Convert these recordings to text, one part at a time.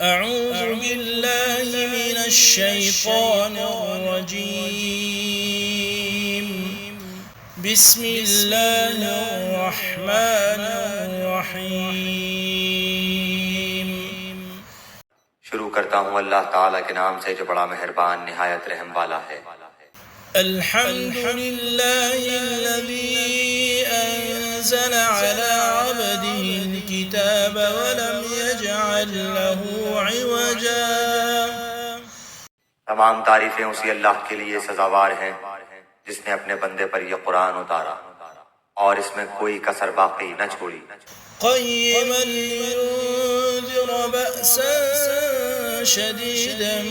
أعوذ بالله من الشيطان الرجيم. بسم الله الرحمن الرحيم. شروع کرتا ہوں اللہ تعالیٰ کے نام سے جو بڑا مہربان نہایت رحم والا ہے۔ الحمد لله الذي أنزل على عبده الكتاب ولم يجعل له عوجا. تمام تعریفیں اسی اللہ کے لیے سزاوار ہیں جس نے اپنے بندے پر یہ قرآن اتارا اور اس میں کوئی کسر باقی نہ چھوڑی۔ قيما لينذر بأسا شديدا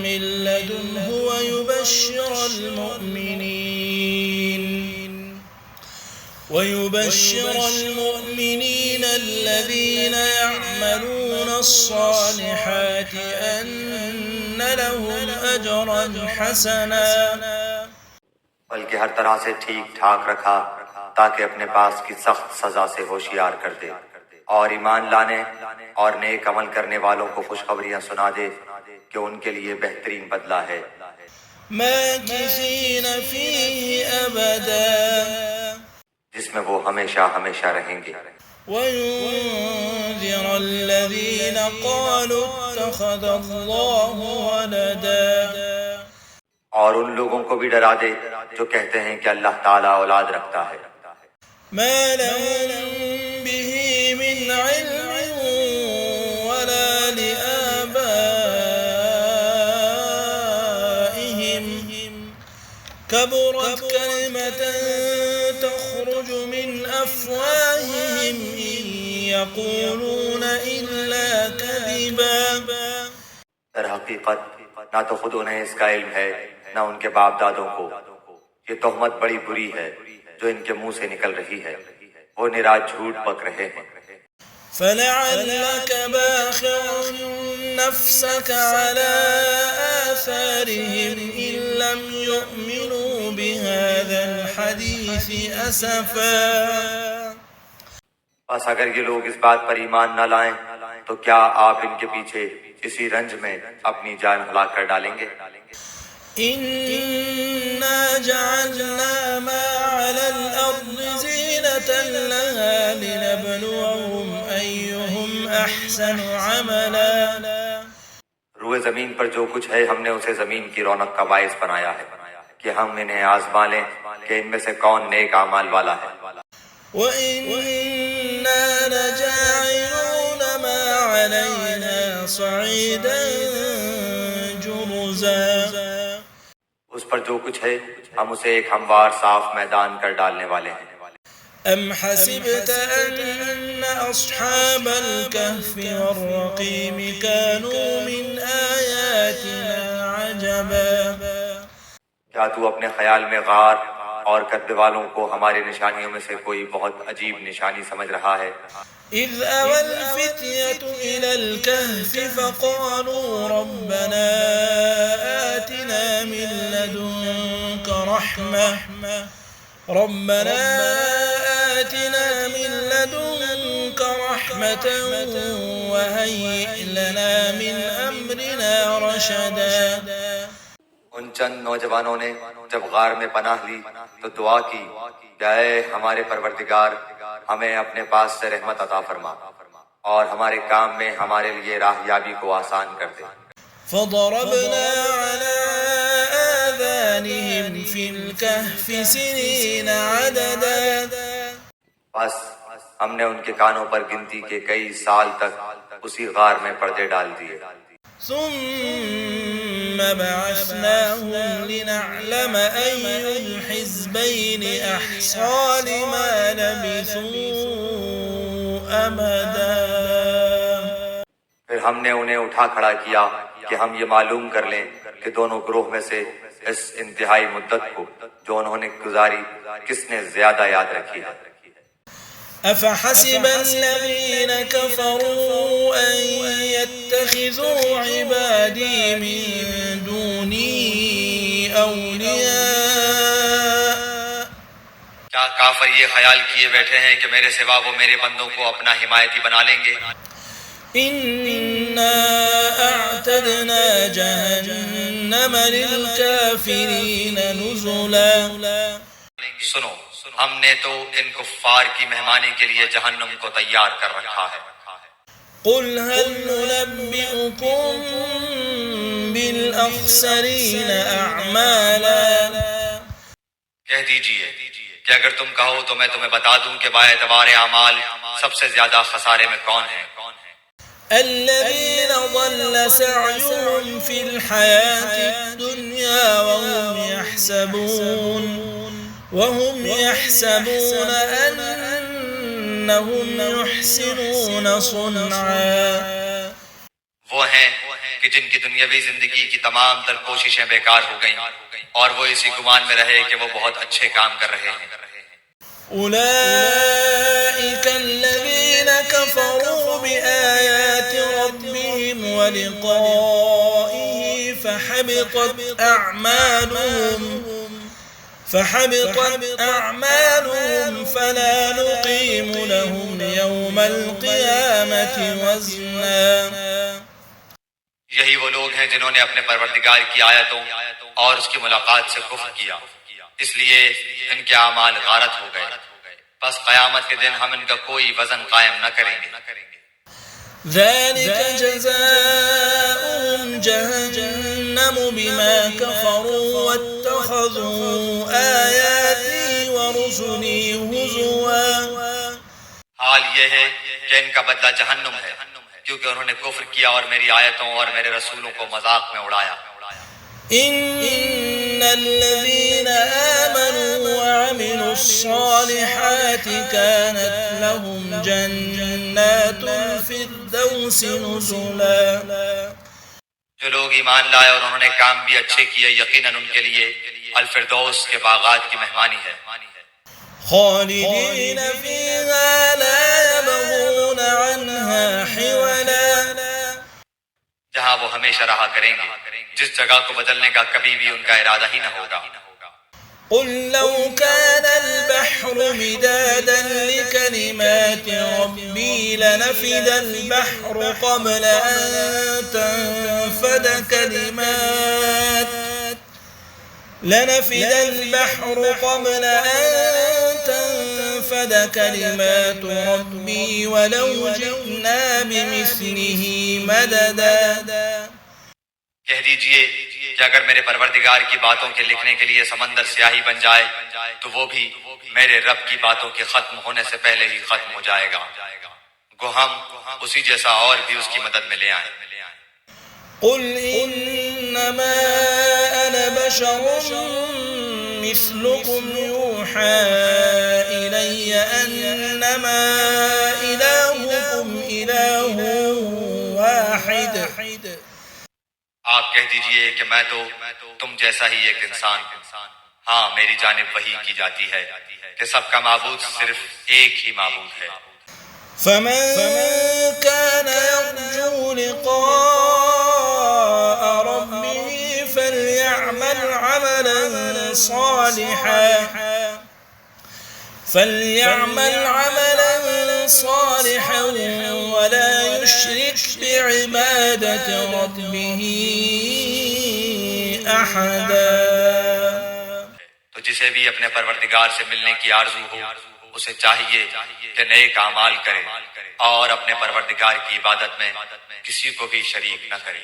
من لدنه ويبشر المؤمنين الذين يعملون الصالحات أن لهم أجرا حسنا. بلکہ ہر طرح سے ٹھیک ٹھاک رکھا تاکہ اپنے پاس کی سخت سزا سے ہوشیار کر دے اور ایمان لانے اور نیک عمل کرنے والوں کو خوشخبریاں سنا دے کہ ان کے لیے بہترین بدلہ ہے۔ ماكثين فيه أبدا. جس میں وہ ہمیشہ ہمیشہ رہیں گے۔ وينذر الذين قالوا اتخذ الله ولدا. اور ان لوگوں کو بھی ڈرا دے جو کہتے ہیں کہ اللہ تعالیٰ اولاد رکھتا ہے۔ ما لهم به من علم ولا لآبائهم. كبرت كلمة تخرج من أفواههم إن يقولون إلا كذبا. در حقیقت نہ تو خود انہیں اس کا علم ہے نہ ان کے باپ دادوں کو۔ یہ تہمت بڑی بری ہے جو ان کے منہ سے نکل رہی ہے، وہ نرا جھوٹ بک رہے ہیں۔ فلعلك باخع نفسك على آثارهم إن لم يؤمنوا بهذا الحديث أسفا. بس اگر یہ لوگ اس بات پر ایمان نہ لائیں تو کیا آپ ان کے پیچھے اسی رنج میں اپنی جان ہلاک کر ڈالیں گے؟ إنا جعلنا ما على الأرض زينة لها لنبلوهم أيهم أحسن عملا. روئے زمین پر جو کچھ ہے ہم نے اسے زمین کی رونق کا باعث بنایا ہے کہ ہم انہیں آزما لیں کہ ان میں سے کون نیک اعمال والا ہے۔ وَإِنَّا لَجَاعِلُونَ مَا عَلَيْهَا صَعِيدًا جُرُزًا. اس پر جو کچھ ہے ہم اسے ایک ہموار صاف میدان کر ڈالنے والے ہیں۔ أَمْ حَسِبْتَ أَنَّ أَصْحَابَ الْكَهْفِ وَالرَّقِيمِ كَانُوا مِنْ آيَاتِنَا عَجَبًا. کیا تو اپنے خیال میں غار اور کدے والوں کو ہماری نشانیوں میں سے کوئی بہت عجیب نشانی سمجھ رہا ہے؟ إِذْ أَوَى الْفِتْيَةُ إِلَى الْكَهْفِ فَقَالُوا رَبَّنَا آتِنَا مِن لَّدُنكَ رَحْمَةً وَهَيِّئْ لَنَا مِنْ أَمْرِنَا رَشَدًا. ان چند نوجوانوں نے جب غار میں پناہ لی تو دعا کی کہ اے ہمارے پروردگار ہمیں اپنے پاس سے رحمت عطا فرما اور ہمارے کام میں ہمارے لیے راہ یابی کو آسان کر دے۔ فضربنا على آذانهم في الكهف سنين عددا. بس ہم نے ان کے کانوں پر گنتی کے کئی سال تک اسی غار میں پردے ڈال دیے۔ ثم بعثناهم لنعلم أي الحزبين أحصى لما لبثوا أمدا. پھر ہم نے انہیں اٹھا کھڑا کیا کہ ہم یہ معلوم کر لیں کہ دونوں گروہ میں سے اس انتہائی مدت کو جو انہوں نے گزاری کس نے زیادہ یاد رکھی ہے۔ أفحسب الذين كفروا أن يتخذوا عبادي من دوني أولياء. کیا کافر یہ خیال کیے بیٹھے ہیں کہ میرے سوا وہ میرے بندوں کو اپنا حمایتی بنا لیں گے؟ إنا وأعتدنا جهنم للكافرين نزلا. سنو، ہم نے تو ان کفار کی مہمانی کے لیے جہنم کو تیار کر رکھا ہے. قل هل ننبئكم بالأخسرين أعمالا. کہہ دیجئے کہ اگر تم کہو تو میں تمہیں بتا دوں کہ باعتبار اعمال سب سے زیادہ خسارے میں کون ہیں. الذين ضل سعيهم في الحياة الدنيا وهم يحسبون أنهم يحسنون صنعا. وہ ہیں کہ جن کی دنیاوی زندگی کی تمام تر کوششیں بیکار ہو گئیں اور وہ اسی گمان میں رہے کہ وہ بہت اچھے کام کر رہے ہیں. أولئك الذين كفروا بآيات ربهم ولقائه فحبطت أعمالهم فلا نقيم لهم يوم القيامة وزنا. یہی وہ لوگ ہیں جنہوں نے اپنے پروردگار کی آیتوں اور اس کی ملاقات سے کفر کیا، اس لیے ان کے اعمال غارت ہو گئے، بس قیامت کے دن ہم ان کا کوئی وزن قائم نہ کریں گے. ذلك جزاؤهم جهنم بما كفروا واتخذوا آياتي ورسلي هزوا. حال یہ ہے کہ ان کا بدلہ جہنم ہے کیونکہ انہوں نے کفر کیا اور میری آیتوں اور میرے رسولوں کو مذاق میں اڑایا. إن الذين آمنوا وعملوا الصالحات كانت لهم جنات الفردوس نزلا. جو لوگ ایمان لائے اور انہوں نے کام بھی اچھے کیے، یقیناً ان کے لیے الفردوس کے باغات کی مہمانی ہے. خالدين فيها لا يبغون عنها حولا. جہاں وہ ہمیشہ رہا کریں گے، جس جگہ کو بدلنے کا کبھی بھی ان کا ارادہ ہی نہ ہوگا. قل لو كان البحر مدادا لكلمات ربي لنفد البحر قبل أن تنفد كلمات ربي ولو جئنا بمثله مددا. کہہ دیجئے کہ اگر میرے پروردگار کی باتوں کے لکھنے کے لیے سمندر سیاہی بن جائے تو وہ بھی میرے رب کی باتوں کے ختم ہونے سے پہلے ہی ختم ہو جائے گا. گو ہم اسی جیسا اور بھی اس کی مدد میں لے آئیں. قل إنما أنا بشر مثلكم يوحى إلي أنما إلهكم إله واحد. آپ کہہ دیجئے کہ میں تو تم جیسا ہی ایک انسان ہوں. ہاں، میری جانب وحی کی جاتی ہے کہ سب کا معبود صرف ایک ہی معبود ہے. فمن كان يرجو لقاء ربه فليعمل عملا صالحا ولا يشرك بعبادة ربه أحدا. تو جسے بھی اپنے پروردگار سے ملنے کی آرزو ہو اسے چاہیے کہ نیک اعمال کرے اور اپنے پروردگار کی عبادت میں کسی کو بھی شریک نہ کرے.